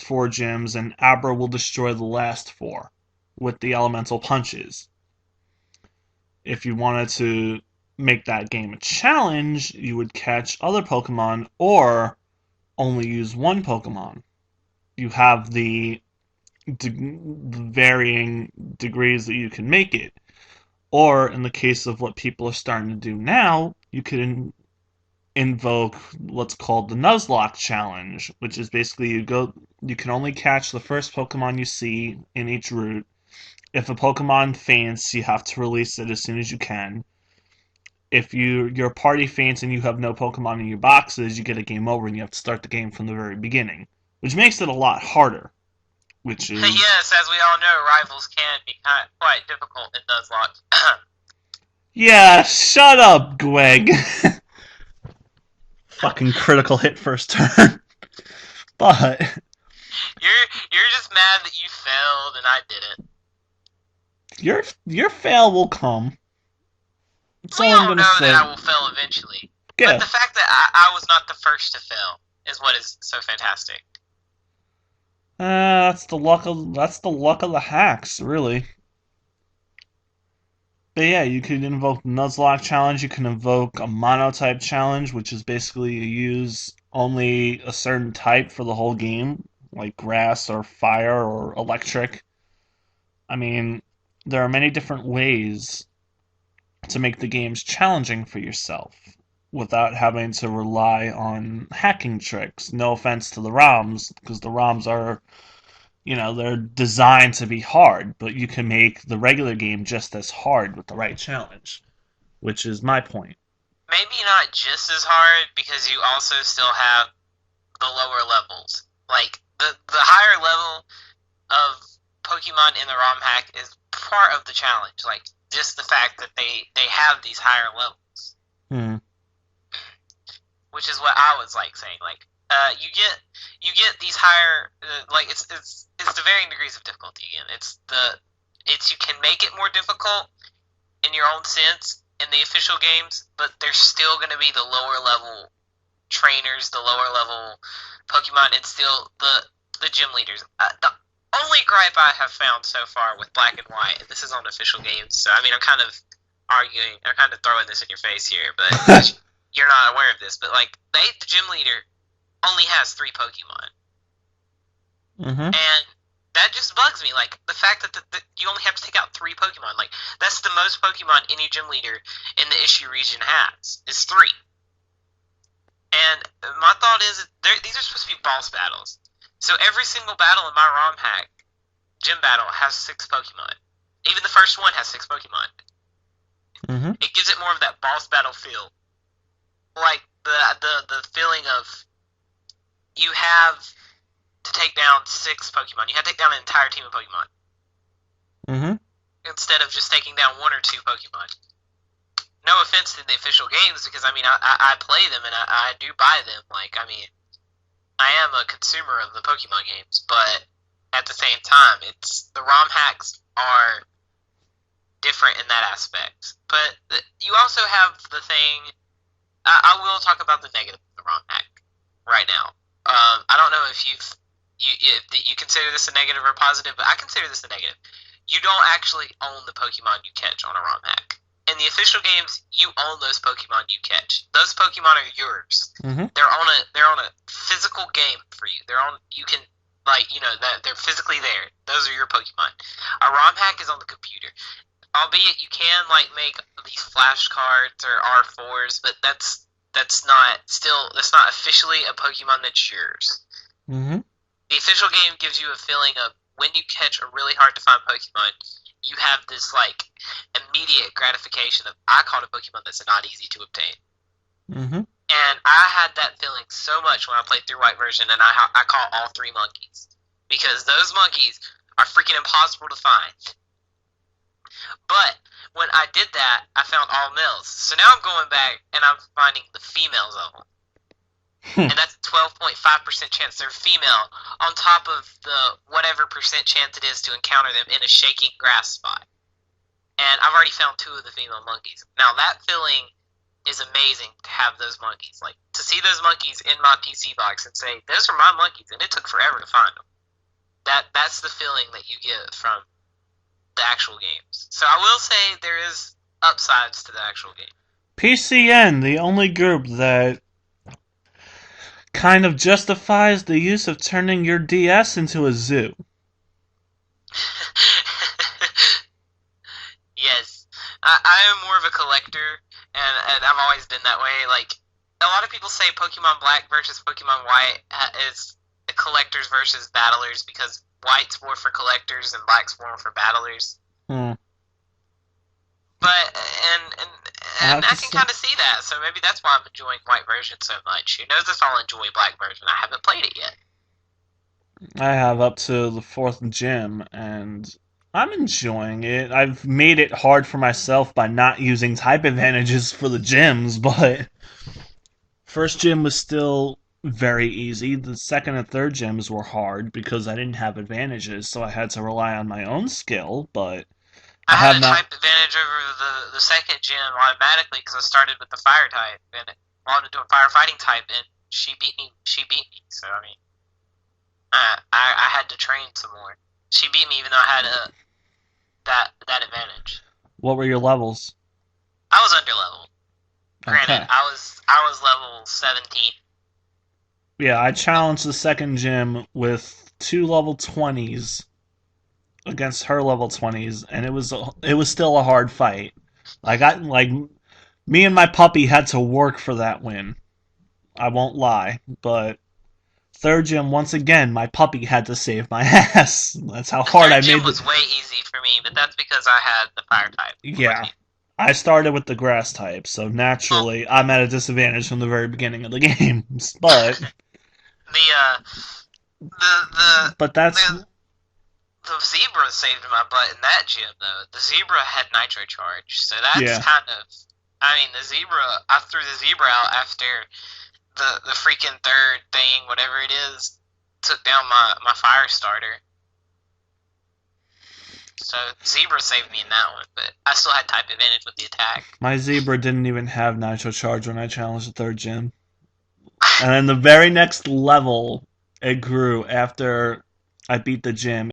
first 4 gyms, and Abra will destroy the last 4 with the elemental punches. If you wanted to make that game a challenge, you would catch other Pokemon or only use one Pokemon. You have the varying degrees that you can make it. Or, in the case of what people are starting to do now, you could invoke what's called the Nuzlocke challenge, which is basically you can only catch the first Pokemon you see in each route. If a Pokemon faints, you have to release it as soon as you can. If your party faints and you have no Pokemon in your boxes, you get a game over and you have to start the game from the very beginning, which makes it a lot harder. Which is yes, as we all know, rivals can be quite difficult in Nuzlocke. Yeah, shut up, Gweg. Fucking critical hit first turn. But you're just mad that you failed and I didn't. your fail will come. That's all I'm gonna say. That I will fail eventually. Yeah. But the fact that I was not the first to fail is what is so fantastic. That's the luck of the hacks, really. But yeah, you could invoke Nuzlocke challenge. You can invoke a monotype challenge, which is basically you use only a certain type for the whole game, like grass or fire or electric. I mean, there are many different ways to make the games challenging for yourself without having to rely on hacking tricks. No offense to the ROMs, because the ROMs are, they're designed to be hard, but you can make the regular game just as hard with the right challenge, which is my point. Maybe not just as hard, because you also still have the lower levels. Like, the higher level of Pokemon in the ROM hack is part of the challenge. Like, just the fact that they have these higher levels. Which is what I was saying. You get these higher it's the varying degrees of difficulty again. It's you can make it more difficult in your own sense in the official games, but there's still going to be the lower level trainers, the lower level Pokemon, and still the gym leaders. The only gripe I have found so far with Black and White, and this is on official games, so I mean I'm kind of throwing this in your face here, but you're not aware of this, but the gym leader only has 3 Pokemon. And that just bugs me. The fact that you only have to take out 3 Pokemon. That's the most Pokemon any gym leader in the issue region has, is 3. And my thought is, these are supposed to be boss battles. So every single battle in my ROM hack, gym battle, has 6 Pokemon. Even the first one has 6 Pokemon. It gives it more of that boss battle feel. The feeling of you have to take down 6 Pokemon. You have to take down an entire team of Pokemon. Instead of just taking down 1 or 2 Pokemon. No offense to the official games, because I play them and I do buy them. I am a consumer of the Pokemon games, but at the same time, the ROM hacks are different in that aspect. But you also have the thing. I will talk about the negative of the ROM hack right now. I don't know if you consider this a negative or positive, but I consider this a negative. You don't actually own the Pokemon you catch on a ROM hack. In the official games, you own those Pokemon you catch. Those Pokemon are yours. They're on a physical game for you. They're physically there. Those are your Pokemon. A ROM hack is on the computer. Albeit you can make these flashcards or R4s, but that's not officially a Pokemon that's yours. The official game gives you a feeling of when you catch a really hard to find Pokemon, you have this immediate gratification of I caught a Pokemon that's not easy to obtain. And I had that feeling so much when I played through White version, and I caught all 3 monkeys, because those monkeys are freaking impossible to find. But when I did that, I found all males. So now I'm going back and I'm finding the females of them. And that's a 12.5% chance they're female, on top of the whatever percent chance it is to encounter them in a shaking grass spot. And I've already found 2 of the female monkeys. Now that feeling is amazing to have those monkeys. To see those monkeys in my PC box and say, those are my monkeys, and it took forever to find them. That's the feeling that you get from the actual games. So I will say there is upsides to the actual game. PCN, the only group that kind of justifies the use of turning your DS into a zoo. Yes, I am more of a collector, and I've always been that way. Like a lot of people say, Pokemon Black versus Pokemon White is collectors versus battlers because White's more for collectors and Black's more for battlers. Hmm. But I and have I to can say, kind of see that. So maybe that's why I'm enjoying White version so much. Who knows if I'll enjoy Black version? I haven't played it yet. I have up to the fourth gym, and I'm enjoying it. I've made it hard for myself by not using type advantages for the gyms, but first gym was still very easy. The second and third gyms were hard because I didn't have advantages, so I had to rely on my own skill, but I I had have a not. type advantage over the second gym automatically because I started with the fire type and while I was doing firefighting type and she beat me. She beat me. So I mean, I had to train some more. She beat me even though I had that advantage. What were your levels? I was under level. Granted, Okay. I was level 17. Yeah, I challenged the second gym with two level 20s against her level 20s, and it was still a hard fight. Like me and my puppy had to work for that win. I won't lie, but third gym once again, my puppy had to save my ass. That's how The hard I third gym made was the. way easy for me, but that's because I had the fire type on my Yeah, team. I started with the grass type, so Well, naturally I'm at a disadvantage from the very beginning of the game. But the the but that's the the zebra saved my butt in that gym though. The zebra had nitro charge, so that's yeah. kind of. I mean, the zebra. I threw the zebra out after the freaking third thing, whatever it is, took down my fire starter. So zebra saved me in that one, but I still had type advantage with the attack. My zebra didn't even have nitro charge when I challenged the third gym. And then the very next level it grew after I beat the gym.